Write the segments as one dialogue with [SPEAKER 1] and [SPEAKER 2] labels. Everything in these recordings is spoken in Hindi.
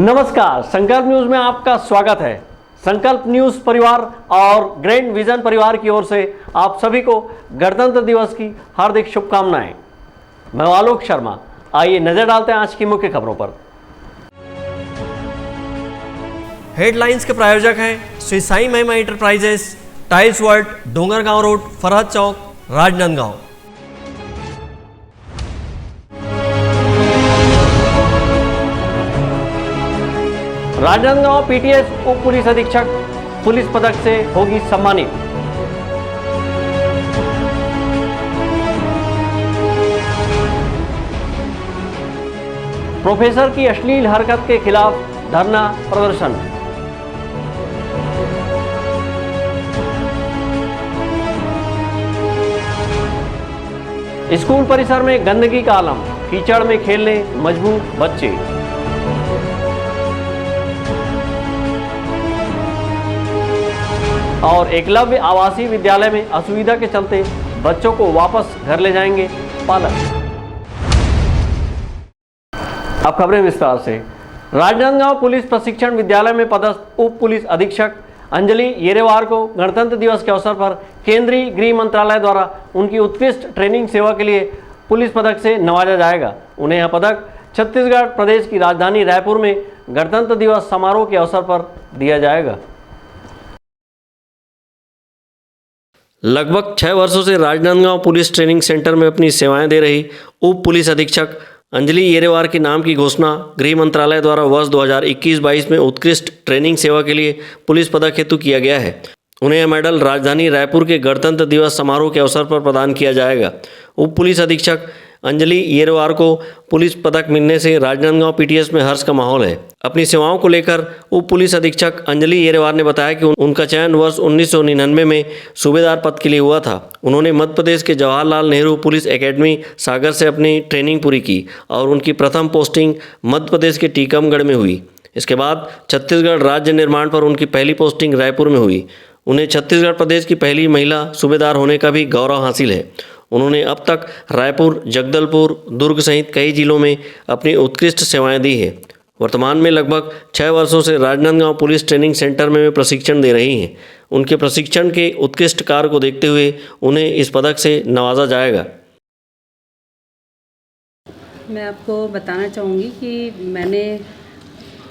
[SPEAKER 1] नमस्कार, संकल्प न्यूज में आपका स्वागत है। संकल्प न्यूज परिवार और ग्रैंड विजन परिवार की ओर से आप सभी को गणतंत्र दिवस की हार्दिक शुभकामनाएं। मैं आलोक शर्मा। आइए नजर डालते हैं आज की मुख्य खबरों पर। हेडलाइंस के प्रायोजक हैं Shri Sai Mahima enterprises, tiles world, Dongargaon road, Farhad चौक, राजनांदगांव। राजनांदगांव पीटीएस उप पुलिस अधीक्षक पुलिस पदक से होगी सम्मानित। प्रोफेसर की अश्लील हरकत के खिलाफ धरना प्रदर्शन। स्कूल परिसर में गंदगी का आलम, कीचड़ में खेलने मजबूर बच्चे। और एकलव्य आवासीय विद्यालय में असुविधा के चलते बच्चों को वापस घर ले जाएंगे पालक। अब खबरें विस्तार से। राजनांदगांव पुलिस प्रशिक्षण विद्यालय में पदस्थ उप पुलिस अधीक्षक अंजलि येरेवार को गणतंत्र दिवस के अवसर पर केंद्रीय गृह मंत्रालय द्वारा उनकी उत्कृष्ट ट्रेनिंग सेवा के लिए पुलिस पदक से नवाजा जाएगा। उन्हें यह पदक छत्तीसगढ़ प्रदेश की राजधानी रायपुर में गणतंत्र दिवस समारोह के अवसर पर दिया जाएगा। लगभग 6 वर्षों से राजनांदगांव पुलिस ट्रेनिंग सेंटर में अपनी सेवाएं दे रही उप पुलिस अधीक्षक अंजलि येरेवार के नाम की घोषणा गृह मंत्रालय द्वारा वर्ष 2021-22 में उत्कृष्ट ट्रेनिंग सेवा के लिए पुलिस पदक हेतु किया गया है। उन्हें यह मेडल राजधानी रायपुर के गणतंत्र दिवस समारोह के अवसर पर प्रदान किया जाएगा। उप पुलिस अधीक्षक अंजलि येरेवार को पुलिस पदक मिलने से राजनांदगांव पीटीएस में हर्ष का माहौल है। अपनी सेवाओं को लेकर उप पुलिस अधीक्षक अंजलि येरेवार ने बताया कि उनका चयन वर्ष 1999 में सूबेदार पद के लिए हुआ था। उन्होंने मध्य प्रदेश के जवाहरलाल नेहरू पुलिस एकेडमी सागर से अपनी ट्रेनिंग पूरी की और उनकी प्रथम पोस्टिंग मध्य प्रदेश के टीकमगढ़ में हुई। इसके बाद छत्तीसगढ़ राज्य निर्माण पर उनकी पहली पोस्टिंग रायपुर में हुई। उन्हें छत्तीसगढ़ प्रदेश की पहली महिला सूबेदार होने का भी गौरव हासिल है। उन्होंने अब तक रायपुर, जगदलपुर, दुर्ग सहित कई जिलों में अपनी उत्कृष्ट सेवाएं दी है। वर्तमान में लगभग 6 वर्षों से राजनांदगांव पुलिस ट्रेनिंग सेंटर में वे प्रशिक्षण दे रही हैं। उनके प्रशिक्षण के उत्कृष्ट कार्य को देखते हुए उन्हें इस पदक से नवाजा जाएगा।
[SPEAKER 2] मैं आपको बताना चाहूँगी कि मैंने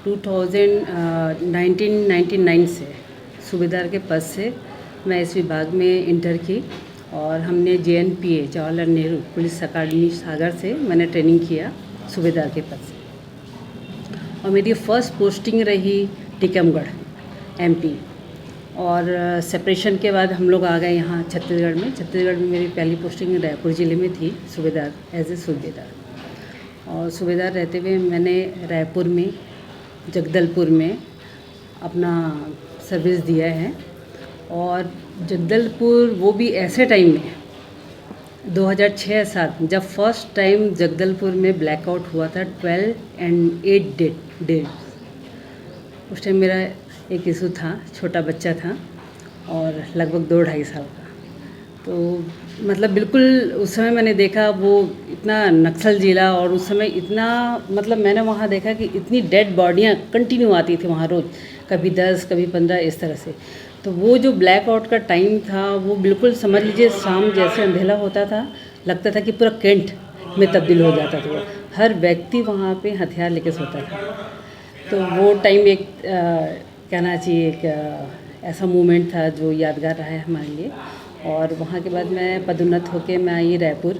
[SPEAKER 2] 1999 से सूबेदार के पद से मैं इस विभाग में इंटर की और हमने JNPA जवाहरलाल नेहरू पुलिस अकादमी सागर से मैंने ट्रेनिंग किया सूबेदार के पद से। और मेरी फर्स्ट पोस्टिंग रही टीकमगढ़ MP। और सेपरेशन के बाद हम लोग आ गए यहाँ छत्तीसगढ़ में। छत्तीसगढ़ में मेरी पहली पोस्टिंग रायपुर ज़िले में थी सूबेदार, एज ए सूबेदार। और सूबेदार रहते हुए मैंने रायपुर में, जगदलपुर में अपना सर्विस दिया है। और जगदलपुर वो भी ऐसे टाइम में 2006-07 जब फर्स्ट टाइम जगदलपुर में ब्लैकआउट हुआ था 12 and 8 डेज। उस टाइम मेरा एक इशू था, छोटा बच्चा था और लगभग 2-2.5 साल का। तो मतलब बिल्कुल उस समय मैंने देखा वो इतना नक्सल जिला, और उस समय इतना मतलब मैंने वहाँ देखा कि इतनी डेड बॉडियाँ कंटिन्यू आती थी वहाँ रोज़, कभी 10 कभी 15 इस तरह से। तो वो जो ब्लैकआउट का टाइम था वो बिल्कुल समझ लीजिए शाम जैसे अंधेला होता था, लगता था कि पूरा कैंट में तब्दील हो जाता था। हर व्यक्ति वहाँ पे हथियार लेके सोता था। तो वो टाइम एक कहना चाहिए एक ऐसा मोमेंट था जो यादगार रहा है हमारे लिए। और वहाँ के बाद मैं पदोन्नत होके मैं आई रायपुर,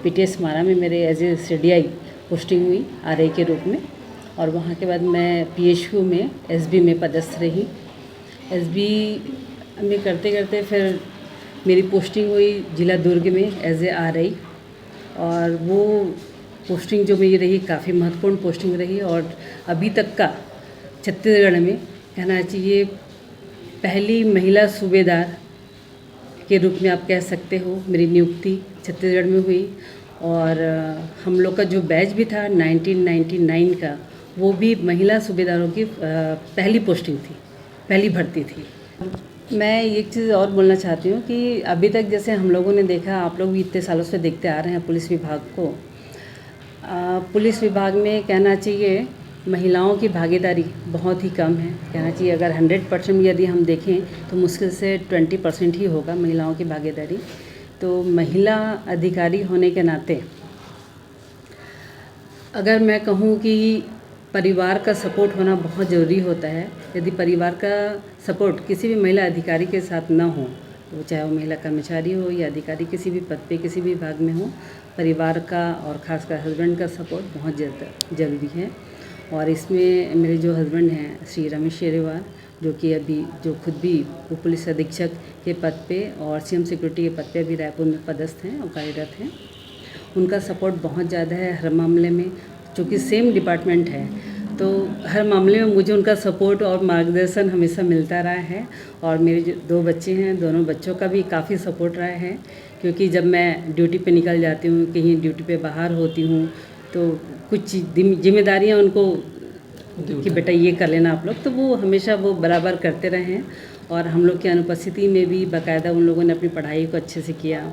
[SPEAKER 2] PTS मारा में मेरे एज ए CDI पोस्टिंग हुई RI के रूप में। और वहाँ के बाद मैं PHU में SB में पदस्थ रही। SB में करते करते फिर मेरी पोस्टिंग हुई जिला दुर्ग में एज ए RI। और वो पोस्टिंग जो मेरी रही काफ़ी महत्वपूर्ण पोस्टिंग रही। और अभी तक का छत्तीसगढ़ में कहना चाहिए पहली महिला सूबेदार के रूप में आप कह सकते हो मेरी नियुक्ति छत्तीसगढ़ में हुई। और हम लोग का जो बैच भी था 1999 का, वो भी महिला सूबेदारों की पहली पोस्टिंग थी, पहली भर्ती थी। मैं एक चीज़ और बोलना चाहती हूँ कि अभी तक जैसे हम लोगों ने देखा, आप लोग भी इतने सालों से देखते आ रहे हैं पुलिस विभाग को। पुलिस विभाग में कहना चाहिए महिलाओं की भागीदारी बहुत ही कम है, कहना चाहिए अगर 100% यदि हम देखें तो मुश्किल से 20% ही होगा महिलाओं की भागीदारी। तो महिला अधिकारी होने के नाते अगर मैं कहूँ कि परिवार का सपोर्ट होना बहुत ज़रूरी होता है। यदि परिवार का सपोर्ट किसी भी महिला अधिकारी के साथ ना हो, तो चाहे वो महिला कर्मचारी हो या अधिकारी किसी भी पद पे किसी भी विभाग में हो, परिवार का और ख़ासकर हस्बैंड का सपोर्ट बहुत ज़रूरी है। और इसमें मेरे जो हस्बैंड हैं श्री रमेश येरेवार, जो कि अभी जो खुद भी उप पुलिस अधीक्षक के पद पे और सीएम सिक्योरिटी के पद पे भी रायपुर में पदस्थ हैं और कार्यरत हैं, उनका सपोर्ट बहुत ज़्यादा है हर मामले में। चूँकि सेम डिपार्टमेंट है तो हर मामले में मुझे उनका सपोर्ट और मार्गदर्शन हमेशा मिलता रहा है। और मेरे जो 2 बच्चे हैं, दोनों बच्चों का भी काफ़ी सपोर्ट रहा है, क्योंकि जब मैं ड्यूटी पे निकल जाती हूँ, कहीं ड्यूटी पे बाहर होती हूँ, तो कुछ जिम्मेदारियाँ उनको कि बेटा ये कर लेना आप लोग, तो वो हमेशा वो बराबर करते रहे हैं। और हम लोग की अनुपस्थिति में भी बाकायदा उन लोगों ने अपनी पढ़ाई को अच्छे से किया,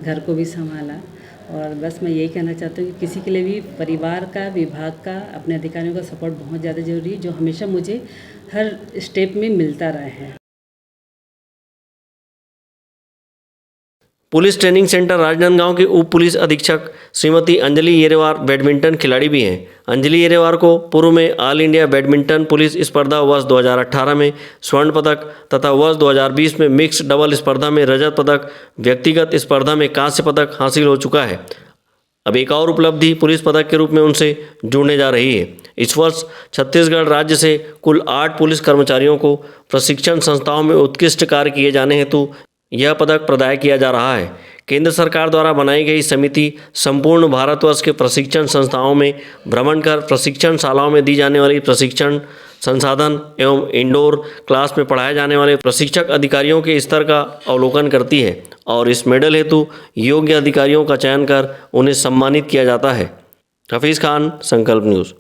[SPEAKER 2] घर को भी संभाला। और बस मैं यही कहना चाहती हूँ कि किसी के लिए भी परिवार का, विभाग का, अपने अधिकारियों का सपोर्ट बहुत ज़्यादा ज़रूरी है, जो हमेशा मुझे हर स्टेप में मिलता रहा है।
[SPEAKER 1] पुलिस ट्रेनिंग सेंटर राजनांदगांव के उप पुलिस अधीक्षक श्रीमती अंजलि येरेवार बैडमिंटन खिलाड़ी भी हैं। अंजलि येरेवार को पूर्व में ऑल इंडिया बैडमिंटन पुलिस स्पर्धा वर्ष 2018 में स्वर्ण पदक तथा वर्ष 2020 में मिक्स्ड डबल स्पर्धा में रजत पदक, व्यक्तिगत स्पर्धा में कांस्य पदक हासिल हो चुका है। अब एक और उपलब्धि पुलिस पदक के रूप में उनसे जुड़ने जा रही है। इस वर्ष छत्तीसगढ़ राज्य से कुल 8 पुलिस कर्मचारियों को प्रशिक्षण संस्थाओं में उत्कृष्ट कार्य किए जाने हेतु यह पदक प्रदाय किया जा रहा है। केंद्र सरकार द्वारा बनाई गई समिति संपूर्ण भारतवर्ष के प्रशिक्षण संस्थाओं में भ्रमण कर प्रशिक्षण शालाओं में दी जाने वाली प्रशिक्षण संसाधन एवं इंडोर क्लास में पढ़ाए जाने वाले प्रशिक्षक अधिकारियों के स्तर का अवलोकन करती है और इस मेडल हेतु योग्य अधिकारियों का चयन कर उन्हें सम्मानित किया जाता है। हफीज़ खान, संकल्प न्यूज़।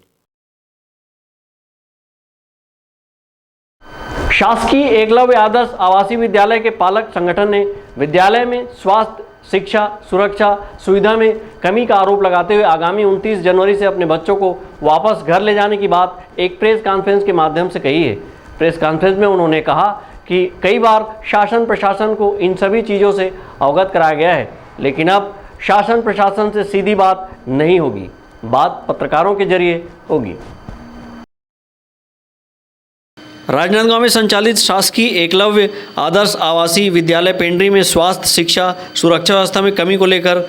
[SPEAKER 1] शासकीय एकलव्य आदर्श आवासीय विद्यालय के पालक संगठन ने विद्यालय में स्वास्थ्य, शिक्षा, सुरक्षा सुविधा में कमी का आरोप लगाते हुए आगामी 29 जनवरी से अपने बच्चों को वापस घर ले जाने की बात एक प्रेस कॉन्फ्रेंस के माध्यम से कही है। प्रेस कॉन्फ्रेंस में उन्होंने कहा कि कई बार शासन प्रशासन को इन सभी चीज़ों से अवगत कराया गया है, लेकिन अब शासन प्रशासन से सीधी बात नहीं होगी, बात पत्रकारों के जरिए होगी। राजनांदगांव में संचालित शासकीय एकलव्य आदर्श आवासीय विद्यालय पेंड्री में स्वास्थ्य, शिक्षा, सुरक्षा व्यवस्था में कमी को लेकर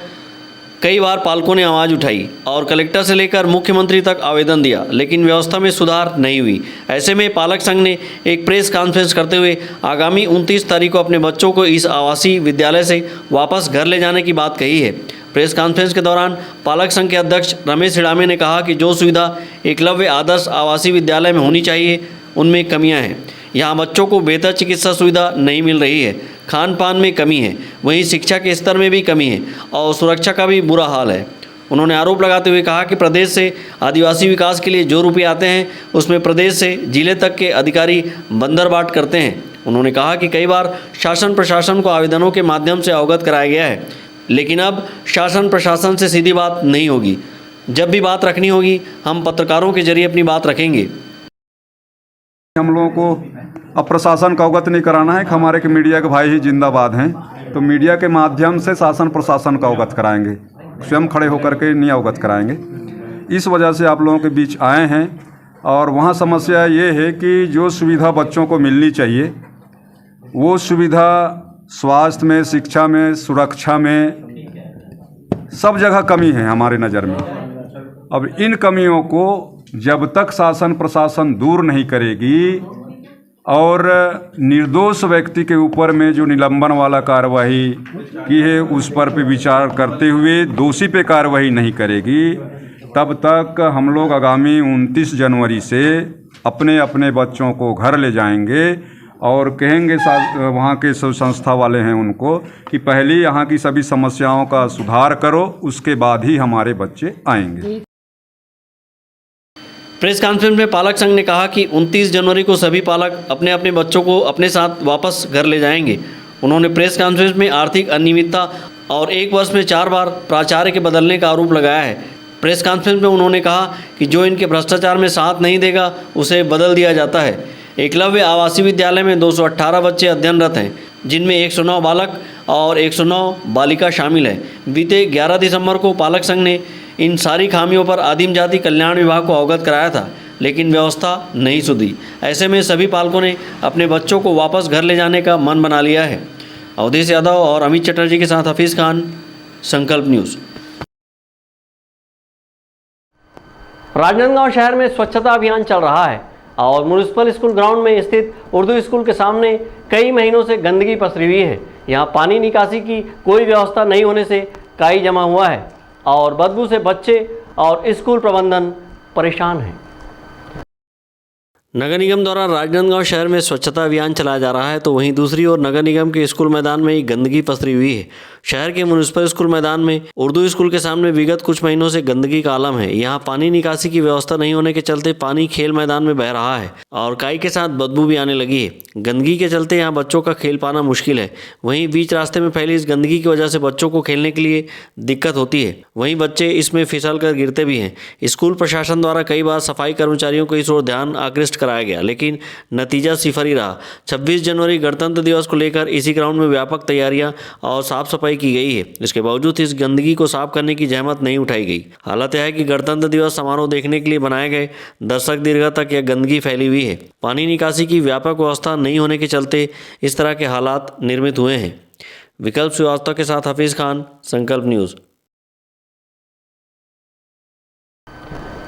[SPEAKER 1] कई बार पालकों ने आवाज़ उठाई और कलेक्टर से लेकर मुख्यमंत्री तक आवेदन दिया, लेकिन व्यवस्था में सुधार नहीं हुई। ऐसे में पालक संघ ने एक प्रेस कॉन्फ्रेंस करते हुए आगामी 29 तारीख को अपने बच्चों को इस आवासीय विद्यालय से वापस घर ले जाने की बात कही है। प्रेस कॉन्फ्रेंस के दौरान पालक संघ के अध्यक्ष रमेश हिडामे ने कहा कि जो सुविधा एकलव्य आदर्श आवासीय विद्यालय में होनी चाहिए उनमें कमियां हैं। यहाँ बच्चों को बेहतर चिकित्सा सुविधा नहीं मिल रही है, खान पान में कमी है, वहीं शिक्षा के स्तर में भी कमी है और सुरक्षा का भी बुरा हाल है। उन्होंने आरोप लगाते हुए कहा कि प्रदेश से आदिवासी विकास के लिए जो रुपये आते हैं उसमें प्रदेश से जिले तक के अधिकारी बंदरबाट करते हैं। उन्होंने कहा कि कई बार शासन प्रशासन को आवेदनों के माध्यम से अवगत कराया गया है, लेकिन अब शासन प्रशासन से सीधी बात नहीं होगी। जब भी बात रखनी होगी हम पत्रकारों के जरिए अपनी बात रखेंगे।
[SPEAKER 3] हम लोगों को अब प्रशासन का अवगत नहीं कराना है कि हमारे के मीडिया के भाई ही जिंदाबाद हैं, तो मीडिया के माध्यम से शासन प्रशासन का अवगत कराएंगे, स्वयं खड़े होकर के नहीं अवगत कराएंगे। इस वजह से आप लोगों के बीच आए हैं। और वहाँ समस्या ये है कि जो सुविधा बच्चों को मिलनी चाहिए वो सुविधा स्वास्थ्य में, शिक्षा में, सुरक्षा में सब जगह कमी है हमारे नज़र में। अब इन कमियों को जब तक शासन प्रशासन दूर नहीं करेगी और निर्दोष व्यक्ति के ऊपर में जो निलंबन वाला कार्रवाई की है उस पर भी विचार करते हुए दोषी पे कार्रवाई नहीं करेगी, तब तक हम लोग आगामी 29 जनवरी से अपने अपने बच्चों को घर ले जाएंगे और कहेंगे वहाँ के सब संस्था वाले हैं उनको कि पहले यहाँ की सभी समस्याओं का सुधार करो, उसके बाद ही हमारे बच्चे आएंगे।
[SPEAKER 1] प्रेस कॉन्फ्रेंस में पालक संघ ने कहा कि 29 जनवरी को सभी पालक अपने अपने बच्चों को अपने साथ वापस घर ले जाएंगे। उन्होंने प्रेस कॉन्फ्रेंस में आर्थिक अनियमितता और एक वर्ष में 4 बार प्राचार्य के बदलने का आरोप लगाया है। प्रेस कॉन्फ्रेंस में उन्होंने कहा कि जो इनके भ्रष्टाचार में साथ नहीं देगा उसे बदल दिया जाता है। एकलव्य आवासीय विद्यालय में 218 बच्चे अध्ययनरत हैं, जिनमें 109 बालक और 109 बालिका शामिल है। बीते 11 दिसंबर को पालक संघ ने इन सारी खामियों पर आदिम जाति कल्याण विभाग को अवगत कराया था, लेकिन व्यवस्था नहीं सुधरी। ऐसे में सभी पालकों ने अपने बच्चों को वापस घर ले जाने का मन बना लिया है। अवधेश यादव और अमित चटर्जी के साथ हफीज़ खान, संकल्प न्यूज़। राजनांदगांव शहर में स्वच्छता अभियान चल रहा है और म्युनिसिपल स्कूल ग्राउंड में स्थित उर्दू स्कूल के सामने कई महीनों से गंदगी पसरी हुई है। यहाँ पानी निकासी की कोई व्यवस्था नहीं होने से काई जमा हुआ है और बदबू से बच्चे और स्कूल प्रबंधन परेशान हैं। नगर निगम द्वारा राजनांदगांव शहर में स्वच्छता अभियान चलाया जा रहा है, तो वहीं दूसरी ओर नगर निगम के स्कूल मैदान में ही गंदगी पसरी हुई है। शहर के म्युनिसिपल स्कूल मैदान में उर्दू स्कूल के सामने विगत कुछ महीनों से गंदगी का आलम है। यहाँ पानी निकासी की व्यवस्था नहीं होने के चलते पानी खेल मैदान में बह रहा है और काई के साथ बदबू भी आने लगी है। गंदगी के चलते यहाँ बच्चों का खेल पाना मुश्किल है। वहीं बीच रास्ते में फैली इस गंदगी की वजह से बच्चों को खेलने के लिए दिक्कत होती है। वहीं बच्चे इसमें फिसल कर गिरते भी हैं। स्कूल प्रशासन द्वारा कई बार सफाई कर्मचारियों को इस ओर ध्यान आकृष्ट कराया गया, लेकिन नतीजा सिफर ही रहा। 26 जनवरी गणतंत्र दिवस को लेकर इसी ग्राउंड में व्यापक तैयारियां और साफ सफाई की गई है। इसके बावजूद इस गंदगी को साफ करने की जहमत नहीं उठाई गई। हालत यह है कि गणतंत्र दिवस समारोह देखने के लिए बनाए गए दर्शक दीर्घा तक यह गंदगी फैली हुई है। पानी निकासी की व्यापक व्यवस्था नहीं होने के चलते इस तरह के हालात निर्मित हुए हैं। विकल्प श्रीवास्तव के साथ हफीज़ खान, संकल्प न्यूज़।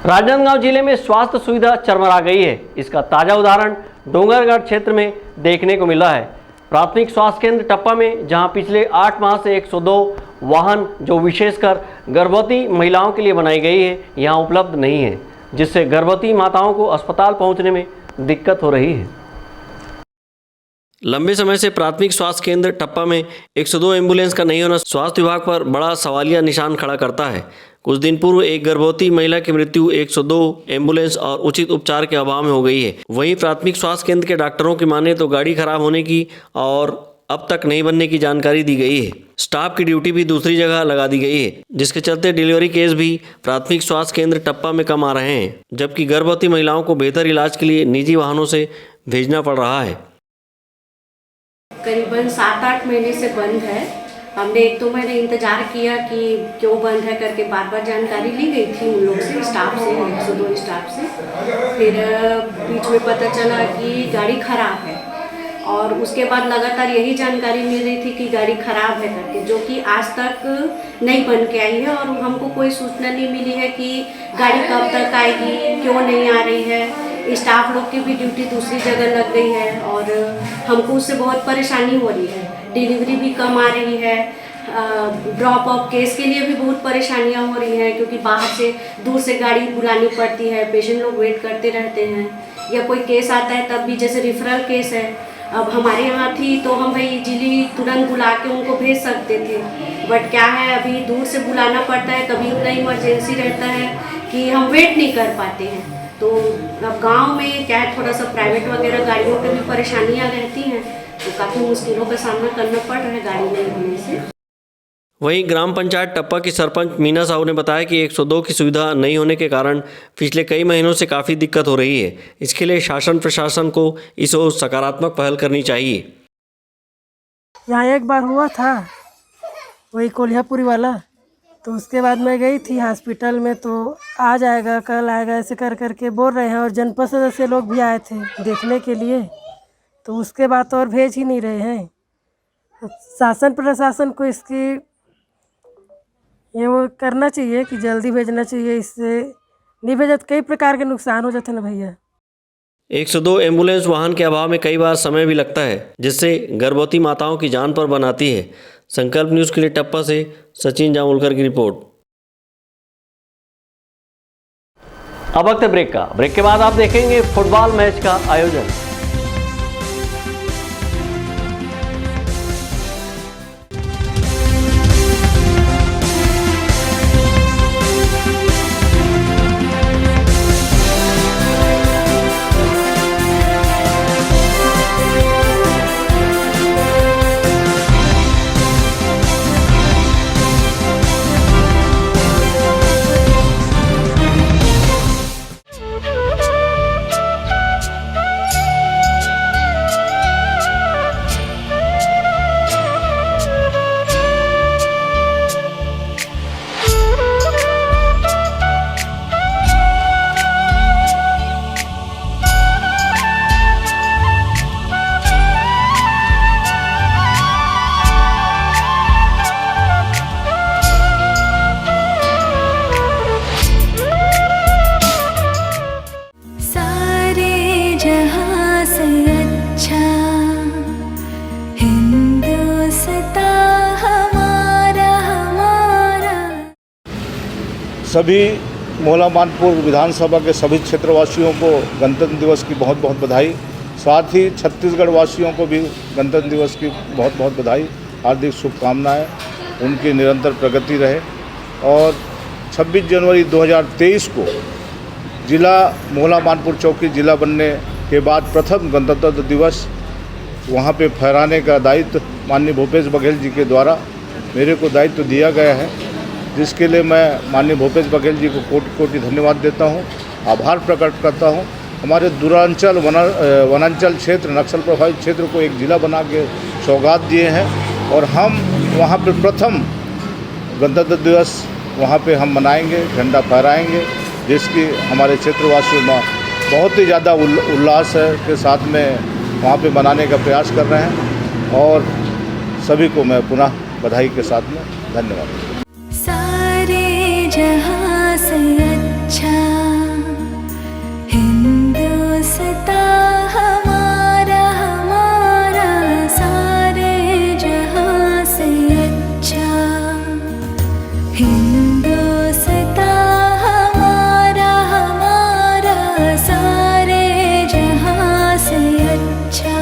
[SPEAKER 1] राजनांदगांव जिले में स्वास्थ्य सुविधा चरमरा गई है। इसका ताज़ा उदाहरण डोंगरगढ़ क्षेत्र में देखने को मिला है। प्राथमिक स्वास्थ्य केंद्र टप्पा में जहां पिछले 8 माह से 102 वाहन जो विशेषकर गर्भवती महिलाओं के लिए बनाई गई है, यहां उपलब्ध नहीं है, जिससे गर्भवती माताओं को अस्पताल पहुंचने में दिक्कत हो रही है। लंबे समय से प्राथमिक स्वास्थ्य केंद्र टप्पा में 102 एम्बुलेंस का नहीं होना स्वास्थ्य विभाग पर बड़ा सवालिया निशान खड़ा करता है। कुछ दिन पूर्व एक गर्भवती महिला की मृत्यु 102 एम्बुलेंस और उचित उपचार के अभाव में हो गई है। वहीं प्राथमिक स्वास्थ्य केंद्र के डॉक्टरों की माने तो गाड़ी खराब होने की और अब तक नहीं बनने की जानकारी दी गई है। स्टाफ की ड्यूटी भी दूसरी जगह लगा दी गई है, जिसके चलते डिलीवरी केस भी प्राथमिक स्वास्थ्य केंद्र टप्पा में कम आ रहे हैं, जबकि गर्भवती महिलाओं को बेहतर इलाज के लिए निजी वाहनों से भेजना पड़ रहा है।
[SPEAKER 4] करीबन 7-8 महीने से बंद है। हमने 1-2 महीने इंतजार किया कि क्यों बंद है करके बार बार जानकारी ली गई थी उन लोग से, स्टाफ से, 102 स्टाफ से। फिर बीच में पता चला कि गाड़ी खराब है और उसके बाद लगातार यही जानकारी मिल रही थी कि गाड़ी खराब है करके, जो कि आज तक नहीं बन के आई है और हमको कोई सूचना नहीं मिली है कि गाड़ी कब तक आएगी, क्यों नहीं आ रही है। स्टाफ लोग की भी ड्यूटी दूसरी जगह लग गई है और हमको उससे बहुत परेशानी हो रही है। डिलीवरी भी कम आ रही है, ड्रॉप ऑफ केस के लिए भी बहुत परेशानियां हो रही हैं, क्योंकि बाहर से दूर से गाड़ी बुलानी पड़ती है, पेशेंट लोग वेट करते रहते हैं, या कोई केस आता है तब भी, जैसे रेफरल केस है, अब हमारे यहाँ थी तो हम भाई इजीली तुरंत बुला के उनको भेज सकते थे, बट क्या है अभी दूर से बुलाना पड़ता है, कभी उतना इमरजेंसी रहता है कि हम वेट नहीं कर पाते हैं। तो अब गांव में क्या है, थोड़ा सा प्राइवेट वगैरह गाड़ियों पे भी परेशानियां रहती हैं, तो काफ़ी मुश्किलों का सामना करना पड़ रहा है गाड़ी नहीं होने से।
[SPEAKER 1] वहीं ग्राम पंचायत टप्पा की सरपंच मीना साहू ने बताया कि 102 की सुविधा नहीं होने के कारण पिछले कई महीनों से काफ़ी दिक्कत हो रही है। इसके लिए शासन प्रशासन को इस ओर सकारात्मक पहल करनी चाहिए।
[SPEAKER 5] यहाँ एक बार हुआ था वही कोल्हापुरी वाला, तो उसके बाद मैं गई थी हॉस्पिटल में, तो आ जाएगा कल आएगा ऐसे कर करके बोल रहे हैं, और जनपद सदस्य लोग भी आए थे देखने के लिए, तो उसके बाद तो और भेज ही नहीं रहे हैं। तो शासन प्रशासन को इसकी ये वो करना चाहिए कि जल्दी भेजना चाहिए, इससे नहीं भेजा तो कई प्रकार के नुकसान हो जाते ना भैया।
[SPEAKER 1] 102 एम्बुलेंस वाहन के अभाव में कई बार समय भी लगता है, जिससे गर्भवती माताओं की जान पर बनाती है। संकल्प न्यूज़ के लिए टप्पा से सचिन जामुलकर की रिपोर्ट। अब वक्त है ब्रेक का। ब्रेक के बाद आप देखेंगे फुटबॉल मैच का आयोजन।
[SPEAKER 6] सभी मोहला मानपुर विधानसभा के सभी क्षेत्रवासियों को गणतंत्र दिवस की बहुत बहुत बधाई। साथ ही छत्तीसगढ़ वासियों को भी गणतंत्र दिवस की बहुत बहुत बधाई, हार्दिक शुभकामनाएं। उनकी निरंतर प्रगति रहे। और 26 जनवरी 2023 को जिला मोहला मानपुर चौकी जिला बनने के बाद प्रथम गणतंत्र दिवस वहाँ पे फहराने का दायित्व माननीय भूपेश बघेल जी के द्वारा मेरे को दायित्व दिया गया है, जिसके लिए मैं माननीय भूपेश बघेल जी को कोटि कोटि धन्यवाद देता हूँ, आभार प्रकट करता हूँ। हमारे दूरांचल वनांचल क्षेत्र, नक्सल प्रभावित क्षेत्र को एक ज़िला बना के सौगात दिए हैं और हम वहाँ पे प्रथम गणतंत्र दिवस वहाँ पे हम मनाएंगे, झंडा फहराएंगे, जिसकी हमारे क्षेत्रवासियों में बहुत ही ज़्यादा उल्लास है के साथ में वहाँ पे मनाने का प्रयास कर रहे हैं। और सभी को मैं पुनः बधाई के साथ में धन्यवाद।
[SPEAKER 7] सारे जहां से अच्छा हिंदुस्तां हमारा हमारा, सारे जहां से अच्छा हिंदुस्तां हमारा हमारा, सारे जहां से अच्छा।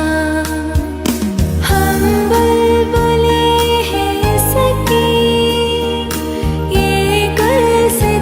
[SPEAKER 7] हम बुलबुलें हैं इसकी, ये गुलसितां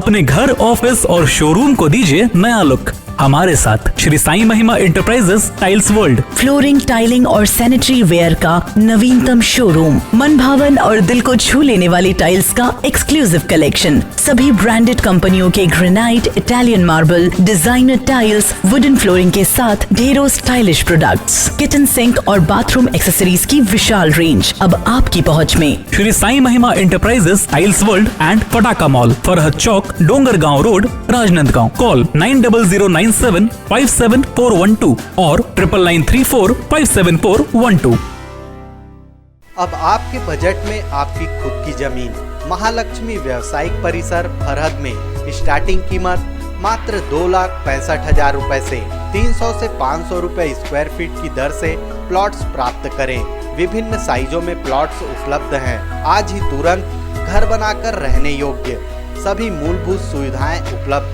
[SPEAKER 8] अपने घर, ऑफिस और शोरूम को दीजिए नया लुक हमारे साथ Shri Sai Mahima enterprises tiles world.
[SPEAKER 9] Flooring, tiling और सैनिटरी वेयर का नवीनतम शोरूम, मन भावन और दिल को छू लेने वाली टाइल्स का एक्सक्लूसिव कलेक्शन, सभी ब्रांडेड कंपनियों के granite, Italian marble, designer tiles, wooden flooring के साथ ढेरों स्टाइलिश प्रोडक्ट्स, किचन सिंक और बाथरूम एक्सेसरीज की विशाल रेंज अब आपकी पहुंच में।
[SPEAKER 8] Shri Sai Mahima enterprises tiles world and Pataka mall, Farhad चौक, डोंगरगांव रोड, राजनांदगांव। कॉल 9009757412 और 9994574412।
[SPEAKER 10] अब आपके बजट में आपकी खुद की जमीन। महालक्ष्मी व्यवसायिक परिसर फरहद में स्टार्टिंग कीमत मात्र 2,65,000 रुपए से 300 से 500 रुपए स्क्वायर फीट की दर से प्लॉट्स प्राप्त करें। विभिन्न साइजों में प्लॉट्स उपलब्ध हैं। आज ही तुरंत घर बनाकर रहने योग्य सभी मूलभूत सुविधाएं उपलब्ध।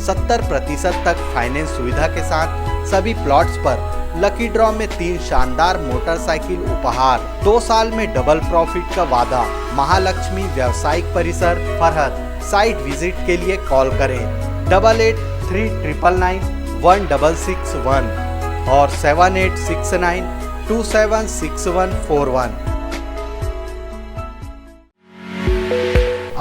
[SPEAKER 10] 70% तक फाइनेंस सुविधा के साथ सभी प्लॉट्स पर लकी ड्रॉ में 3 शानदार मोटरसाइकिल उपहार, 2 साल में डबल प्रॉफिट का वादा। महालक्ष्मी व्यवसायिक परिसर फरहद। साइट विजिट के लिए कॉल करें 8839991661 और 7869276141।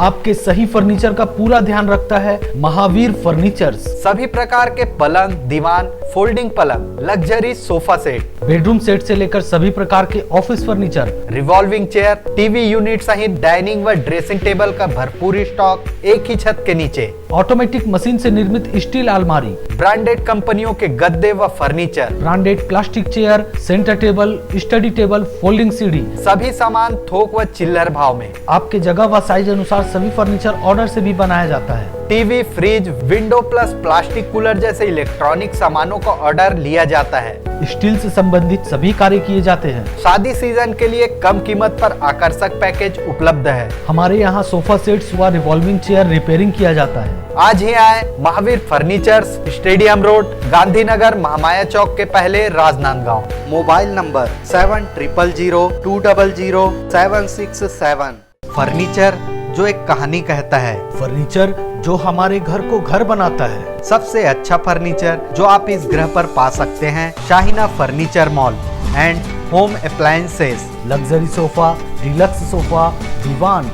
[SPEAKER 11] आपके सही फर्नीचर का पूरा ध्यान रखता है महावीर फर्नीचर्स।
[SPEAKER 10] सभी प्रकार के पलंग, दीवान, फोल्डिंग पलंग, luxury sofa set,
[SPEAKER 11] bedroom set से लेकर सभी प्रकार के office furniture,
[SPEAKER 10] revolving chair, TV unit सहित डाइनिंग व ड्रेसिंग टेबल का भरपूर स्टॉक एक ही छत के नीचे।
[SPEAKER 11] ऑटोमेटिक मशीन से निर्मित स्टील अलमारी,
[SPEAKER 10] ब्रांडेड कंपनियों के गद्दे व furniture,
[SPEAKER 11] branded plastic chair, centre table, study table, folding सीढ़ी,
[SPEAKER 10] सभी सामान थोक व चिल्लर भाव में।
[SPEAKER 11] आपके जगह व साइज अनुसार सभी फर्नीचर ऑर्डर से भी बनाया जाता है।
[SPEAKER 10] TV, fridge, window plus plastic cooler जैसे इलेक्ट्रॉनिक सामानों का ऑर्डर लिया जाता है।
[SPEAKER 11] स्टील से संबंधित सभी कार्य किए जाते हैं।
[SPEAKER 10] शादी सीजन के लिए कम कीमत पर आकर्षक पैकेज उपलब्ध है।
[SPEAKER 11] हमारे यहाँ सोफा सेट्स व रिवॉल्विंग चेयर रिपेयरिंग किया जाता है।
[SPEAKER 10] आज ही आए Mahavir furnitures, stadium road, Gandhinagar, Mahamaya चौक के पहले, राजनांदगांव। Mobile number 7000200767। फर्नीचर जो एक कहानी कहता है,
[SPEAKER 11] फर्नीचर जो हमारे घर को घर बनाता है।
[SPEAKER 10] सबसे अच्छा फर्नीचर जो आप इस ग्रह पर पा सकते हैं Shaheena furniture mall and home appliances.
[SPEAKER 11] Luxury sofa, deluxe sofa, दीवान,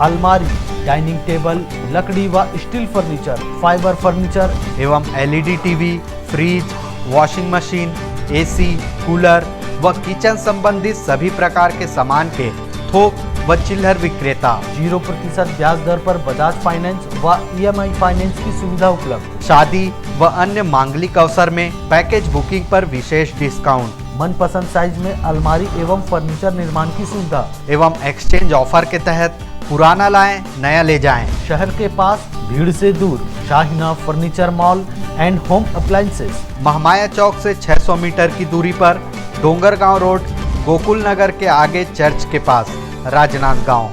[SPEAKER 11] अलमारी, डाइनिंग टेबल, लकड़ी व स्टील फर्नीचर, फाइबर फर्नीचर
[SPEAKER 10] एवं LED TV, fridge, washing machine, AC, cooler व किचन संबंधित सभी प्रकार के सामान के थोक व चिल्लर विक्रेता।
[SPEAKER 11] 0% ब्याज दर पर बजाज फाइनेंस व EMI फाइनेंस की सुविधा उपलब्ध।
[SPEAKER 10] शादी व अन्य मांगलिक अवसर में पैकेज बुकिंग पर विशेष डिस्काउंट।
[SPEAKER 11] मनपसंद साइज में अलमारी एवं फर्नीचर निर्माण की सुविधा
[SPEAKER 10] एवं एक्सचेंज ऑफर के तहत पुराना लाएं, नया ले जाएं।
[SPEAKER 11] शहर के पास, भीड़ से दूर, Shaheena furniture mall and home appliances.
[SPEAKER 10] Mahamaya चौक से 600 मीटर की दूरी पर, डोंगरगांव रोड, गोकुल नगर के आगे चर्च के पास, राजनांदगांव।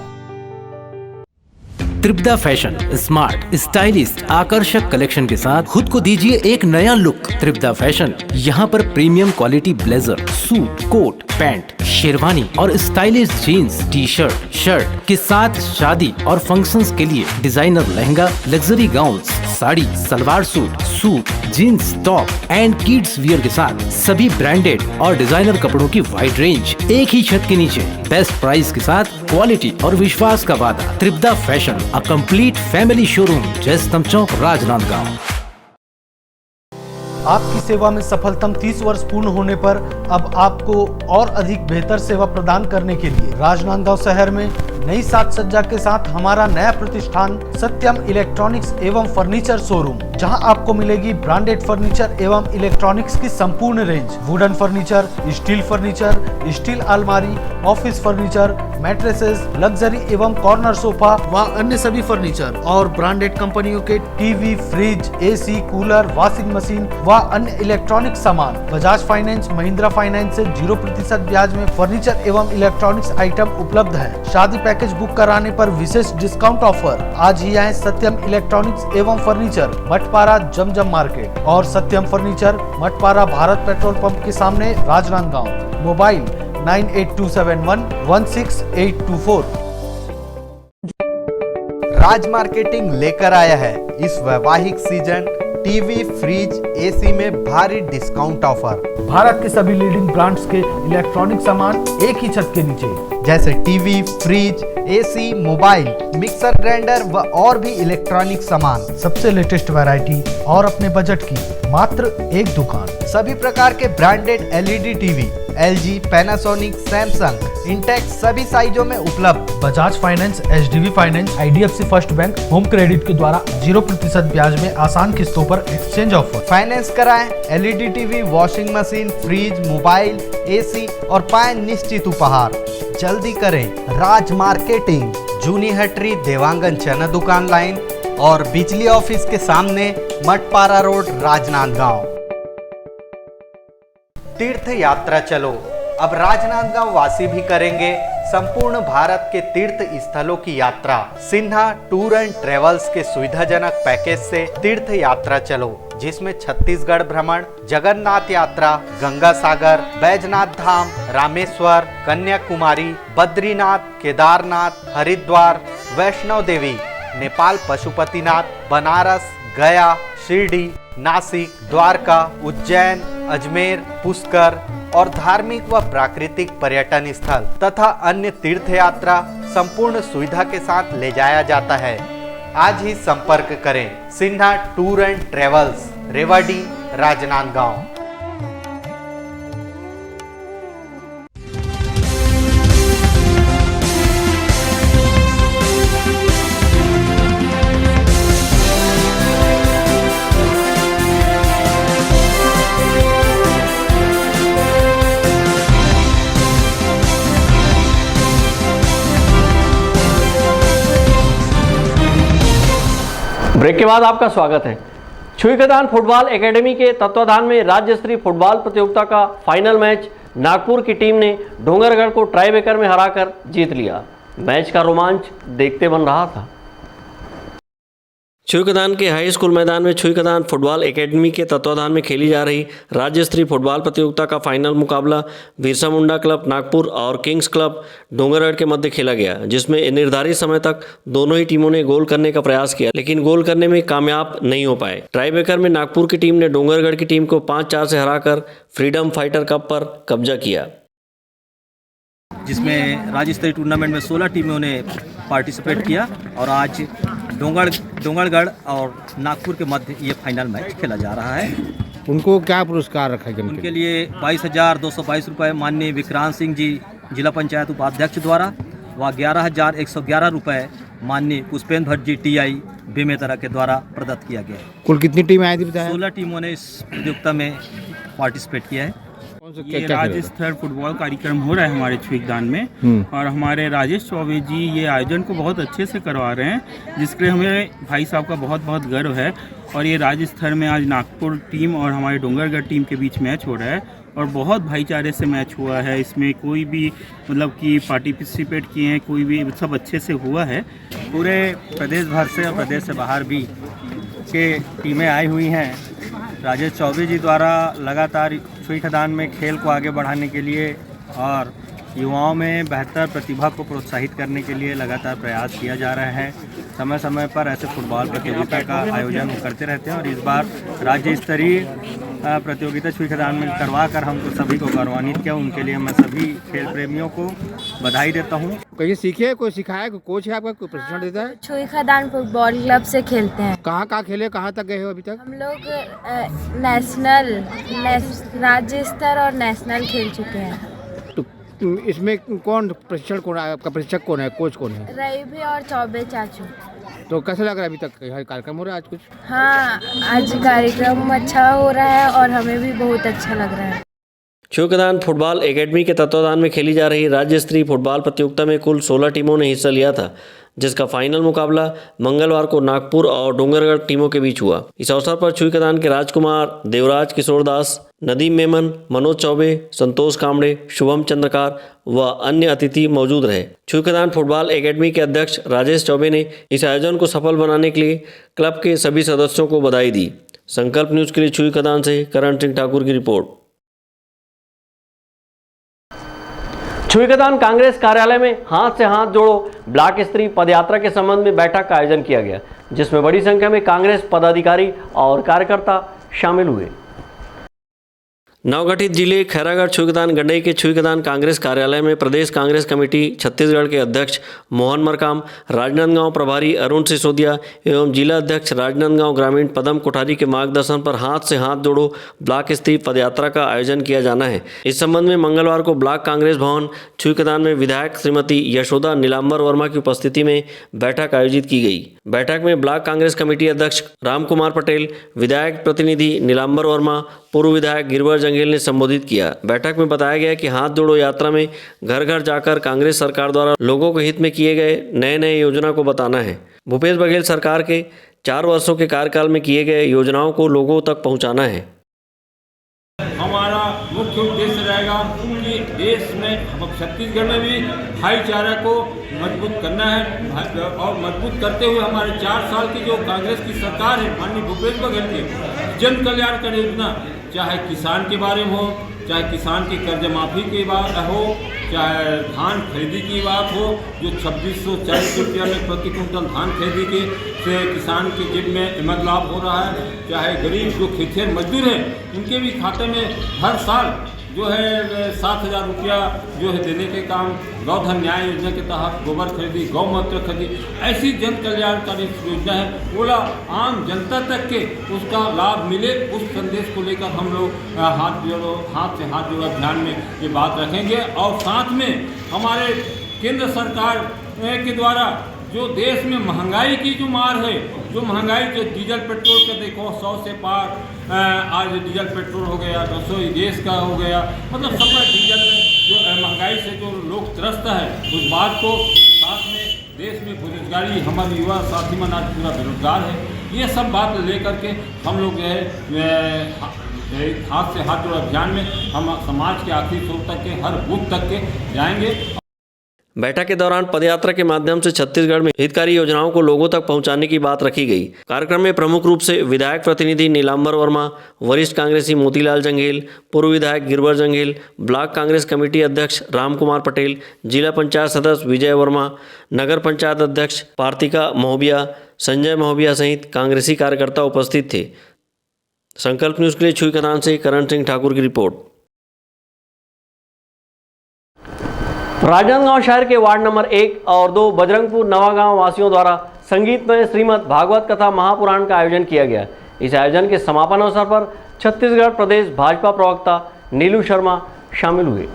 [SPEAKER 12] त्रिपदा फैशन स्मार्ट, स्टाइलिश, आकर्षक कलेक्शन के साथ खुद को दीजिए एक नया लुक। त्रिपदा फैशन यहाँ पर premium quality blazer, suit, coat, pant, sherwani और stylish jeans, T shirt, shirt के साथ शादी और फंक्शंस के लिए designer lehenga, luxury gowns, sari, salwar suit, suit, jeans, top and kids wear के साथ सभी ब्रांडेड और डिजाइनर कपड़ों की वाइड रेंज एक ही छत के नीचे। बेस्ट प्राइस के साथ क्वालिटी और विश्वास का वादा। Tripada fashion, a complete family showroom, Jaystambh चौक, राजनांदगांव।
[SPEAKER 11] आपकी सेवा में सफलतम 30 वर्ष पूर्ण होने पर अब आपको और अधिक बेहतर सेवा प्रदान करने के लिए राजनांदगांव शहर में नई साज सज्जा के साथ हमारा नया प्रतिष्ठान सत्यम इलेक्ट्रॉनिक्स एवं फर्नीचर शोरूम, जहां आपको मिलेगी ब्रांडेड फर्नीचर एवं इलेक्ट्रॉनिक्स की संपूर्ण range. Wooden furniture, steel furniture, steel अलमारी, ऑफिस फर्नीचर, मैट्रेसेस, लग्जरी एवं कॉर्नर सोफा व अन्य सभी फर्नीचर और ब्रांडेड कंपनियों के TV, fridge, AC, cooler, washing machine व अन्य इलेक्ट्रॉनिक सामान। बजाज फाइनेंस, महिंद्रा फाइनेंस से 0% ब्याज में फर्नीचर एवं इलेक्ट्रॉनिक्स आइटम उपलब्ध है। शादी पैकेज बुक कराने पर विशेष डिस्काउंट ऑफर। आज ही आए सत्यम इलेक्ट्रॉनिक्स एवं फर्नीचर, मठपारा, जमजम मार्केट और Satyam furniture, Mathpara, Bharat petrol pump के सामने, राजनांदगांव। मोबाइल 9827116824।
[SPEAKER 10] राज मार्केटिंग लेकर आया है इस वैवाहिक सीजन टीवी, फ्रिज, एसी में भारी डिस्काउंट ऑफर।
[SPEAKER 11] भारत के सभी लीडिंग ब्रांड्स के इलेक्ट्रॉनिक सामान एक ही छत के नीचे,
[SPEAKER 10] जैसे TV, fridge, AC, mobile, mixer grinder व और भी इलेक्ट्रॉनिक सामान।
[SPEAKER 11] सबसे लेटेस्ट वैरायटी और अपने बजट की मात्र एक दुकान।
[SPEAKER 10] सभी प्रकार के branded LED TV LG, Panasonic, Samsung, Intex सभी साइजों में उपलब्ध।
[SPEAKER 11] Bajaj finance, HDB finance, IDFC first bank, home credit के द्वारा 0% ब्याज में आसान किस्तों पर एक्सचेंज ऑफर।
[SPEAKER 10] फाइनेंस कराएं LED TV, washing machine, fridge, mobile, AC और पाएं निश्चित उपहार। जल्दी करें, राज मार्केटिंग, जूनी हटरी, देवांगन चना दुकान लाइन और बिजली ऑफिस के सामने, मटपारा रोड, राजनांदगांव। तीर्थ यात्रा चलो, अब राजनांदगांव वासी भी करेंगे संपूर्ण भारत के तीर्थ स्थलों की यात्रा। सिन्हा टूर एंड ट्रेवल्स के सुविधाजनक पैकेज से तीर्थ यात्रा चलो, जिसमें छत्तीसगढ़ भ्रमण, जगन्नाथ यात्रा, गंगा सागर, बैजनाथ धाम, रामेश्वर, कन्याकुमारी, बद्रीनाथ, केदारनाथ, हरिद्वार, वैष्णो देवी, नेपाल पशुपतिनाथ, बनारस, गया, शिरडी, नासिक, द्वारका, उज्जैन, अजमेर, पुष्कर और धार्मिक व प्राकृतिक पर्यटन स्थल तथा अन्य तीर्थ यात्रा संपूर्ण सुविधा के साथ ले जाया जाता है। आज ही संपर्क करें Sinha tour and travels, Rewari, Rajnandgaon.
[SPEAKER 1] Break के बाद आपका स्वागत है। छुईखदान फुटबॉल एकेडमी के तत्वाधान में राज्य स्तरीय फुटबॉल प्रतियोगिता का फाइनल मैच नागपुर की टीम ने डोंगरगढ़ को टाई ब्रेकर में हराकर जीत लिया। मैच का रोमांच देखते बन रहा था। छुईखदान के हाई स्कूल मैदान में छुईखदान फुटबॉल एकेडमी के तत्वाधान में खेली जा रही राज्य स्तरीय फुटबॉल प्रतियोगिता का फाइनल मुकाबला बिरसा मुंडा क्लब नागपुर और किंग्स क्लब डोंगरगढ़ के मध्य खेला गया, जिसमें निर्धारित समय तक दोनों ही टीमों ने गोल करने का प्रयास किया, लेकिन गोल करने में कामयाब नहीं हो पाए। टाई ब्रेकर में नागपुर की टीम ने डोंगरगढ़ की टीम को 5-4 से हराकर फ्रीडम फाइटर कप पर कब्जा किया,
[SPEAKER 13] जिसमें राज्य स्तरीय टूर्नामेंट में 16 टीमों ने पार्टिसिपेट किया और आज डोंगरगढ़ और नागपुर के मध्य ये फाइनल मैच खेला जा रहा है।
[SPEAKER 14] उनको क्या पुरस्कार रखा गया?
[SPEAKER 13] उनके लिए 22,222 रुपये माननीय विक्रांत सिंह जी जिला पंचायत उपाध्यक्ष द्वारा व 11,111 रुपये माननीय पुष्पेंद्र भट्ट जी TI बेमेतरा के द्वारा प्रदत्त किया गया है।
[SPEAKER 14] कुल कितनी टीमें आई थी बताया?
[SPEAKER 13] 16 टीमों ने इस प्रतियोगिता में पार्टिसिपेट किया है।
[SPEAKER 15] ये राज्य स्तर फुटबॉल कार्यक्रम हो रहा है हमारे छुईखदान में और हमारे राजेश चौबे जी ये आयोजन को बहुत अच्छे से करवा रहे हैं, जिसके लिए हमें भाई साहब का बहुत बहुत गर्व है। और ये राज्य स्तर में आज नागपुर टीम और हमारे डोंगरगढ़ टीम के बीच मैच हो रहा है और बहुत भाईचारे से मैच हुआ है। इसमें कोई भी मतलब कि पार्टिसिपेट किए हैं, कोई भी सब अच्छे से हुआ है। पूरे प्रदेश भर से और प्रदेश से बाहर भी के टीमें आई हुई हैं। राजेश चौबे जी द्वारा लगातार छुईखदान में खेल को आगे बढ़ाने के लिए और युवाओं में बेहतर प्रतिभा को प्रोत्साहित करने के लिए लगातार प्रयास किया जा रहा है। समय समय पर ऐसे फुटबॉल प्रतियोगिता का आयोजन करते रहते हैं और इस बार राज्य स्तरीय प्रतियोगिता छुईखदान में करवा कर हमको सभी को गौरवान्वित किया। उनके लिए मैं सभी खेल प्रेमियों को बधाई देता हूँ।
[SPEAKER 14] कहीं सीखे, कोई सिखाया, कोई कोच है आपका, कोई प्रशिक्षण देता है?
[SPEAKER 16] छुईखदान फुटबॉल क्लब से खेलते हैं।
[SPEAKER 14] कहाँ खेले, कहाँ तक गए हो अभी तक?
[SPEAKER 16] हम लोग नेशनल, राज्य स्तर और नेशनल खेल चुके हैं।
[SPEAKER 14] तो इसमें कौन प्रशिक्षण, कौन है आपका प्रशिक्षक, कौन है, कोच कौन है?
[SPEAKER 16] रईभी और चौबे चाचू।
[SPEAKER 14] तो कैसा लग रहा है अभी तक कार्यक्रम हो रहा है आज कुछ?
[SPEAKER 16] हाँ, आज कार्यक्रम अच्छा हो रहा है और हमें भी बहुत अच्छा लग रहा है।
[SPEAKER 1] छुईखदान फुटबॉल एकेडमी के तत्वाधान में खेली जा रही राज्य स्तरीय फुटबॉल प्रतियोगिता में कुल 16 टीमों ने हिस्सा लिया था, जिसका फाइनल मुकाबला मंगलवार को नागपुर और डोंगरगढ़ टीमों के बीच हुआ। इस अवसर पर छुईखदान के राजकुमार, देवराज किशोर दास, नदीम मेमन, मनोज चौबे, संतोष कामड़े, शुभम चंद्रकार व अन्य अतिथि मौजूद रहे। छुईखदान फुटबॉल एकेडमी के अध्यक्ष राजेश चौबे ने इस आयोजन को सफल बनाने के लिए क्लब के सभी सदस्यों को बधाई दी। संकल्प न्यूज के लिए छुईखदान से करण सिंह ठाकुर की रिपोर्ट। छुईकदान कांग्रेस कार्यालय में हाथ से हाथ जोड़ो ब्लॉक स्तरीय पदयात्रा के संबंध में बैठक का आयोजन किया गया, जिसमें बड़ी संख्या में कांग्रेस पदाधिकारी और कार्यकर्ता शामिल हुए। नवगठित जिले खैरागढ़ छुईकदान गंडई के छुईकदान कांग्रेस कार्यालय में प्रदेश कांग्रेस कमेटी छत्तीसगढ़ के अध्यक्ष मोहन मरकाम, राजनांदगांव प्रभारी अरुण सिसोदिया एवं जिला अध्यक्ष राजनांदगांव ग्रामीण पदम कोठारी के मार्गदर्शन पर हाथ से हाथ जोड़ो ब्लॉक स्तरीय पदयात्रा का आयोजन किया जाना है। इस संबंध में मंगलवार को ब्लॉक कांग्रेस भवन छुईकदान में विधायक श्रीमती यशोदा नीलांबर वर्मा की उपस्थिति में बैठक आयोजित की गई। बैठक में ब्लॉक कांग्रेस कमेटी अध्यक्ष राम कुमार पटेल, विधायक प्रतिनिधि नीलांबर वर्मा, पूर्व विधायक गिरवर जंगेल ने संबोधित किया। बैठक में बताया गया कि हाथ जोड़ो यात्रा में घर घर जाकर कांग्रेस सरकार द्वारा लोगों के हित में किए गए नए योजना को बताना है। भूपेश बघेल सरकार के 4 वर्षों के कार्यकाल में किए गए योजनाओं को लोगों तक पहुंचाना है।
[SPEAKER 17] हमारा मुख्य उद्देश्य रहेगा कि देश में हम छत्तीसगढ़ में भी भाईचारा को मजबूत करना है और मजबूत करते हुए हमारे 4 साल की जो कांग्रेस की सरकार है माननीय भूपेश बघेल की जन कल्याणकारी योजना, चाहे किसान के बारे में हो, चाहे किसान की कर्ज माफ़ी की बात हो, चाहे धान खरीदी की बात हो, जो 2640 रुपया में प्रति क्विंटल धान खरीदी के से किसान के जेब में अहमद लाभ हो रहा है, चाहे गरीब जो खेतिहर मजदूर हैं उनके भी खाते में हर साल जो है 7,000 रुपया जो है देने के काम, गौधन न्याय योजना के तहत गोबर खरीदी, गौमूत्र खरीदी, ऐसी जन कल्याणकारी योजना है। बोला आम जनता तक के उसका लाभ मिले, उस संदेश को लेकर हम लोग हाथ से हाथ जोड़ो अभियान में ये बात रखेंगे। और साथ में हमारे केंद्र सरकार के द्वारा जो देश में महंगाई की जो मार है, जो महंगाई जो डीजल पेट्रोल का देखो 100 से पार आज डीजल पेट्रोल हो गया, 200 गैस का हो गया, मतलब सब डीजल में जो महंगाई से जो लोग त्रस्त है उस बात को, साथ में देश में बेरोजगारी, हमारे युवा साथी मन आज पूरा बेरोजगार है, ये सब बात लेकर के हम लोग जो है हाथ से हाथ जोड़ो अभियान में हम समाज के आखिरी छोर तक के हर बूथ तक के जाएंगे।
[SPEAKER 1] बैठक के दौरान पदयात्रा के माध्यम से छत्तीसगढ़ में हितकारी योजनाओं को लोगों तक पहुंचाने की बात रखी गई। कार्यक्रम में प्रमुख रूप से विधायक प्रतिनिधि नीलांबर वर्मा, वरिष्ठ कांग्रेसी मोतीलाल जंगेल, पूर्व विधायक गिरवर जंगेल, ब्लॉक कांग्रेस कमेटी अध्यक्ष राम कुमार पटेल, जिला पंचायत सदस्य विजय वर्मा, नगर पंचायत अध्यक्ष पार्थिका महोबिया, संजय महोबिया सहित कांग्रेसी कार्यकर्ता उपस्थित थे। संकल्प न्यूज के लिए छुईकदान से करण सिंह ठाकुर की रिपोर्ट। राजनांदगांव शहर के वार्ड नंबर 1 और 2 बजरंगपुर नवागांव वासियों द्वारा संगीतमय श्रीमद् भागवत कथा महापुराण का आयोजन किया गया। इस आयोजन के समापन अवसर पर छत्तीसगढ़ प्रदेश भाजपा प्रवक्ता नीलू शर्मा शामिल हुए।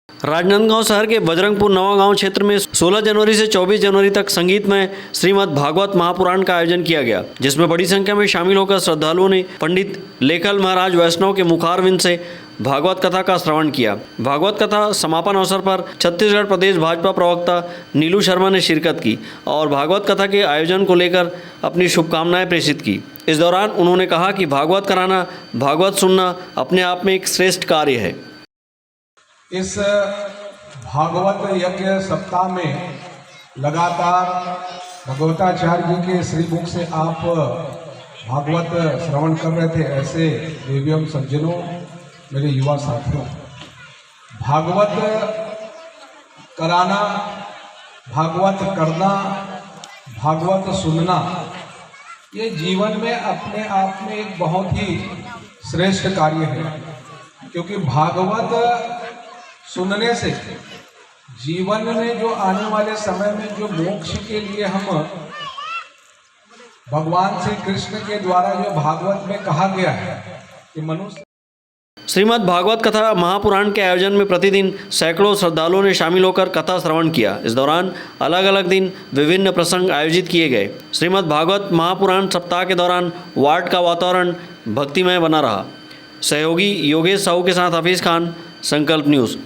[SPEAKER 1] राजनांदगांव शहर के बजरंगपुर नवागांव क्षेत्र में 16 जनवरी से 24 जनवरी तक संगीतमय श्रीमद् भागवत महापुराण का आयोजन किया गया, जिसमें बड़ी संख्या में शामिल होकर श्रद्धालुओं ने पंडित लेखल महाराज वैष्णव के मुखारविंद से भागवत कथा का श्रवण किया। भागवत कथा समापन अवसर पर छत्तीसगढ़ प्रदेश भाजपा प्रवक्ता नीलू शर्मा ने शिरकत की और भागवत कथा के आयोजन को लेकर अपनी शुभकामनाएं प्रेषित की। इस दौरान उन्होंने कहा कि भागवत कराना, भागवत सुनना अपने आप में एक श्रेष्ठ कार्य है।
[SPEAKER 18] इस भागवत यज्ञ सप्ताह में लगातार भगवताचार्य जी के श्रीमुख से आप भागवत श्रवण कर रहे थे। ऐसे देवियों सज्जनों, मेरे युवा साथियों, भागवत कराना, भागवत करना, भागवत सुनना, ये जीवन में अपने आप में एक बहुत ही श्रेष्ठ कार्य है, क्योंकि भागवत सुनने से जीवन में जो आने वाले समय में जो मोक्ष के लिए हम भगवान श्री कृष्ण के द्वारा जो भागवत में कहा गया है कि मनुष्य।
[SPEAKER 1] श्रीमद् भागवत कथा महापुराण के आयोजन में प्रतिदिन सैकड़ों श्रद्धालुओं ने शामिल होकर कथा श्रवण किया। इस दौरान अलग अलग दिन विभिन्न प्रसंग आयोजित किए गए। श्रीमद् भागवत महापुराण सप्ताह के दौरान वार्ड का वातावरण भक्तिमय बना रहा। सहयोगी योगेश साहू के साथ हफीज खान, संकल्प न्यूज़।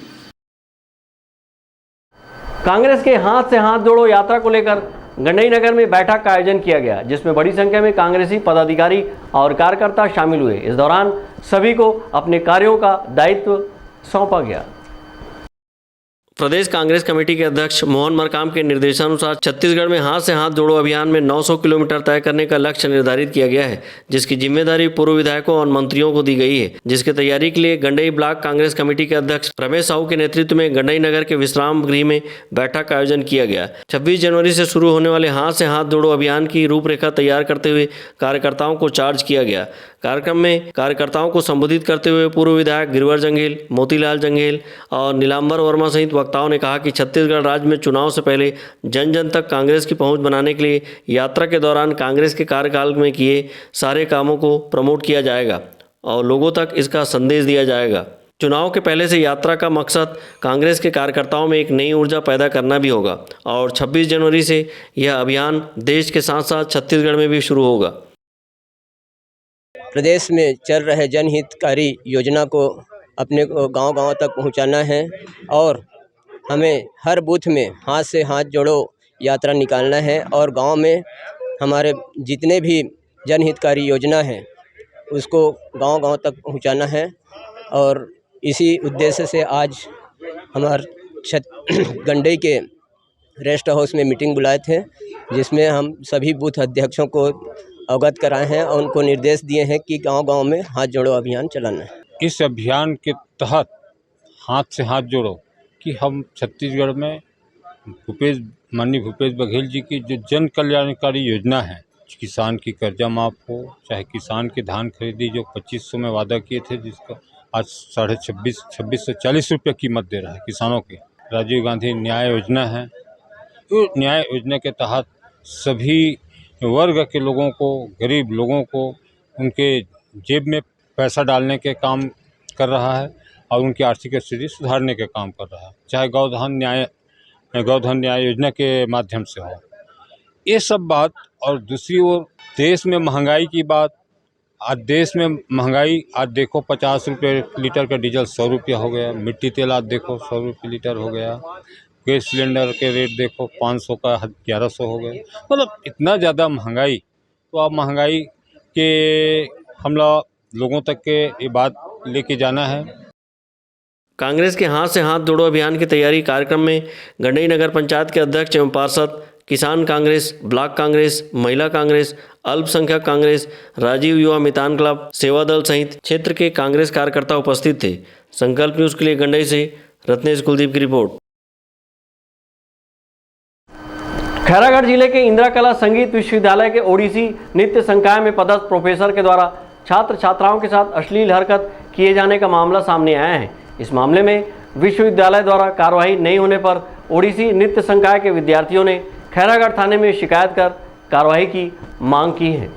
[SPEAKER 1] कांग्रेस के हाथ से हाथ जोड़ो यात्रा को लेकर गंडई नगर में बैठक का आयोजन किया गया, जिसमें बड़ी संख्या में कांग्रेसी पदाधिकारी और कार्यकर्ता शामिल हुए। इस दौरान सभी को अपने कार्यों का दायित्व सौंपा गया। प्रदेश कांग्रेस कमेटी के अध्यक्ष मोहन मरकाम के निर्देशानुसार छत्तीसगढ़ में हाथ से हाथ जोड़ो अभियान में 900 किलोमीटर तय करने का लक्ष्य निर्धारित किया गया है, जिसकी जिम्मेदारी पूर्व विधायकों और मंत्रियों को दी गई है। जिसकी तैयारी के लिए गंडई ब्लॉक कांग्रेस कमेटी के अध्यक्ष रमेश साहू के नेतृत्व में गंडई नगर के विश्राम गृह में बैठक का आयोजन किया गया। 26 जनवरी से शुरू होने वाले हाथ से हाथ जोड़ो अभियान की रूपरेखा तैयार करते हुए कार्यकर्ताओं को चार्ज किया गया। कार्यक्रम में कार्यकर्ताओं को संबोधित करते हुए पूर्व विधायक गिरिवर जंगेल, मोतीलाल जंगेल और नीलांबर वर्मा सहित वक्ताओं ने कहा कि छत्तीसगढ़ राज्य में चुनाव से पहले जन जन तक कांग्रेस की पहुंच बनाने के लिए यात्रा के दौरान कांग्रेस के कार्यकाल में किए सारे कामों को प्रमोट किया जाएगा और लोगों तक इसका संदेश दिया जाएगा। चुनाव के पहले से यात्रा का मकसद कांग्रेस के कार्यकर्ताओं में एक नई ऊर्जा पैदा करना भी होगा और 26 जनवरी से यह अभियान देश के साथ साथ छत्तीसगढ़ में भी शुरू होगा।
[SPEAKER 19] प्रदेश में चल रहे जनहितकारी योजना को अपने गांव-गांव तक पहुंचाना है और हमें हर बूथ में हाथ से हाथ जोड़ो यात्रा निकालना है और गांव में हमारे जितने भी जनहितकारी योजना है उसको गांव-गांव तक पहुंचाना है। और इसी उद्देश्य से आज हमारे गंडई के रेस्ट हाउस में मीटिंग बुलाए थे, जिसमें हम सभी बूथ अध्यक्षों को अवगत कराए हैं और उनको निर्देश दिए हैं कि गांव-गांव में हाथ जोड़ो अभियान चलाना है।
[SPEAKER 20] इस अभियान के तहत हाथ से हाथ जोड़ो कि हम छत्तीसगढ़ में माननीय भूपेश बघेल जी की जो जन कल्याणकारी योजना है, किसान की कर्जा माफ हो, चाहे किसान की धान खरीदी जो 2500 में वादा किए थे, जिसका आज 2640 रुपये कीमत दे रहा है किसानों की। राजीव गांधी न्याय योजना है, तो न्याय योजना के तहत सभी वर्ग के लोगों को, गरीब लोगों को उनके जेब में पैसा डालने के काम कर रहा है और उनकी आर्थिक स्थिति सुधारने के काम कर रहा है, चाहे गौधन न्याय योजना के माध्यम से हो। ये सब बात। और दूसरी ओर देश में महंगाई की बात, आज देश में महंगाई आज देखो 50 रुपये लीटर का डीजल 100 रुपया हो गया, मिट्टी तेल आज देखो 100 रुपये लीटर हो गया, गैस सिलेंडर के रेट देखो 500 का 1100 हो गए। मतलब इतना ज़्यादा महंगाई, तो अब महंगाई के हम लोगों तक के ये बात लेके जाना है।
[SPEAKER 1] कांग्रेस के हाथ से हाथ जोड़ो अभियान की तैयारी कार्यक्रम में गंडई नगर पंचायत के अध्यक्ष एवं पार्षद, किसान कांग्रेस, ब्लॉक कांग्रेस, महिला कांग्रेस, अल्पसंख्यक कांग्रेस, राजीव युवा मितान क्लब, सेवा दल सहित क्षेत्र के कांग्रेस कार्यकर्ता उपस्थित थे। संकल्प न्यूज के लिए गंडई से रत्नेश कुलदीप की रिपोर्ट। खैरागढ़ जिले के इंदिरा कला संगीत विश्वविद्यालय के ओडिसी नृत्य संकाय में पदस्थ प्रोफेसर के द्वारा छात्र छात्राओं के साथ अश्लील हरकत किए जाने का मामला सामने आया है। इस मामले में विश्वविद्यालय द्वारा कार्रवाई नहीं होने पर ओडिसी नृत्य संकाय के विद्यार्थियों ने खैरागढ़ थाने में शिकायत कर कार्रवाई की मांग की है।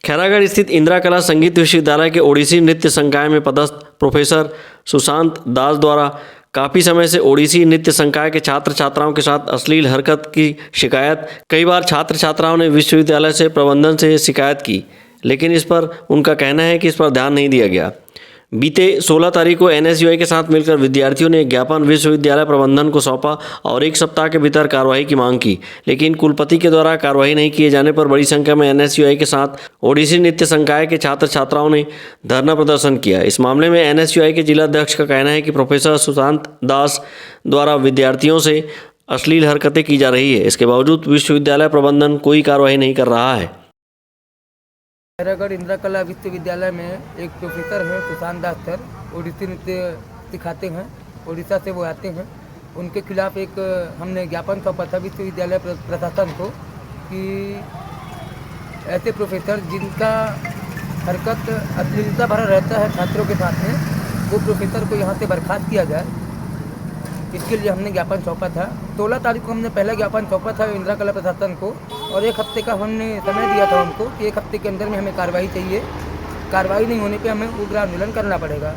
[SPEAKER 1] खैरागढ़ स्थित इंदिरा कला संगीत विश्वविद्यालय के ओडिसी नृत्य संकाय में पदस्थ प्रोफेसर सुशांत दास द्वारा काफ़ी समय से ओडिसी नृत्य संकाय के छात्र छात्राओं के साथ अश्लील हरकत की शिकायत कई बार छात्र छात्राओं ने विश्वविद्यालय से प्रबंधन से शिकायत की, लेकिन इस पर उनका कहना है कि इस पर ध्यान नहीं दिया गया। बीते 16 तारीख को NSUI के साथ मिलकर विद्यार्थियों ने ज्ञापन विश्वविद्यालय प्रबंधन को सौंपा और 1 सप्ताह के भीतर कार्रवाई की मांग की, लेकिन कुलपति के द्वारा कार्रवाई नहीं किए जाने पर बड़ी संख्या में NSUI के साथ ओडिसी नृत्य संकाय के छात्र छात्राओं ने धरना प्रदर्शन किया। इस मामले में NSUI के जिला अध्यक्ष का कहना है कि प्रोफेसर सुशांत दास द्वारा विद्यार्थियों से अश्लील हरकतें की जा रही है। इसके बावजूद विश्वविद्यालय प्रबंधन कोई कार्रवाई नहीं कर रहा है।
[SPEAKER 21] खैरागढ़ इंदिरा कला विश्वविद्यालय में एक प्रोफेसर है सुशांत दास सर, ओडिसी नृत्य सिखाते हैं, उड़ीसा से वो आते हैं। उनके खिलाफ एक हमने ज्ञापन सौंपा था विश्वविद्यालय प्रशासन को कि ऐसे प्रोफेसर जिनका हरकत अश्लीलता भरा रहता है छात्रों के साथ में, वो प्रोफेसर को यहाँ से बर्खास्त किया जाए। इसके लिए हमने ज्ञापन सौंपा था। 16 तारीख को हमने पहला ज्ञापन सौंपा था इंदिरा कला प्रशासन को और 1 हफ्ते का हमने समय दिया था उनको कि 1 हफ्ते के अंदर में हमें कार्रवाई चाहिए। कार्रवाई नहीं होने पे हमें उग्र आंदोलन करना पड़ेगा।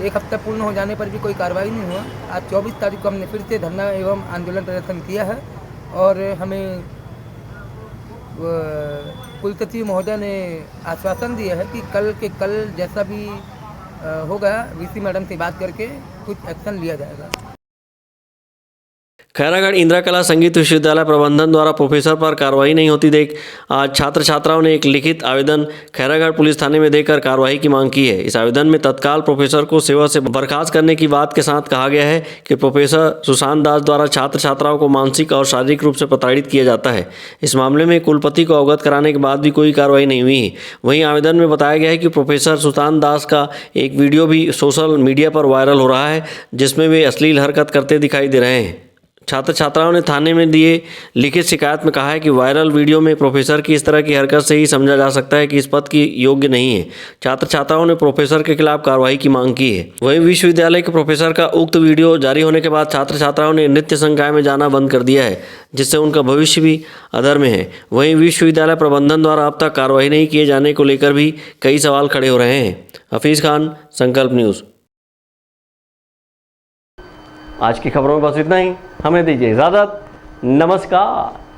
[SPEAKER 21] 1 हफ्ता पूर्ण हो जाने पर भी कोई कार्रवाई नहीं हुआ। आज 24 तारीख को हमने फिर से धरना एवं आंदोलन प्रदर्शन किया है और हमें कुलपति महोदय ने आश्वासन दिया है कि कल के कल जैसा भी होगा VC मैडम से बात करके कुछ एक्शन लिया जाएगा।
[SPEAKER 1] खैरागढ़ इंदिरा कला संगीत विश्वविद्यालय प्रबंधन द्वारा प्रोफेसर पर कार्रवाई नहीं होती देख आज छात्र छात्राओं ने एक लिखित आवेदन खैरागढ़ पुलिस थाने में देकर कार्रवाई की मांग की है। इस आवेदन में तत्काल प्रोफेसर को सेवा से बर्खास्त करने की बात के साथ कहा गया है कि प्रोफेसर सुशांत दास द्वारा छात्र छात्राओं को मानसिक और शारीरिक रूप से प्रताड़ित किया जाता है। इस मामले में कुलपति को अवगत कराने के बाद भी कोई कार्रवाई नहीं हुई। वहीं आवेदन में बताया गया है कि प्रोफेसर सुशांत दास का एक वीडियो भी सोशल मीडिया पर वायरल हो रहा है, जिसमें वे अश्लील हरकत करते दिखाई दे रहे हैं। छात्र छात्राओं ने थाने में दिए लिखित शिकायत में कहा है कि वायरल वीडियो में प्रोफेसर की इस तरह की हरकत से ही समझा जा सकता है कि इस पद की योग्य नहीं है। छात्र छात्राओं ने प्रोफेसर के खिलाफ कार्रवाई की मांग की है। वहीं विश्वविद्यालय के प्रोफेसर का उक्त वीडियो जारी होने के बाद छात्र छात्राओं ने नृत्य संकाय में जाना बंद कर दिया है, जिससे उनका भविष्य भी अधर में है। वहीं विश्वविद्यालय प्रबंधन द्वारा अब तक कार्रवाई नहीं किए जाने को लेकर भी कई सवाल खड़े हो रहे हैं। हफीज़ खान, संकल्प न्यूज़। आज की खबरों में बस इतना ही। हमें दीजिए इजाज़त। नमस्कार।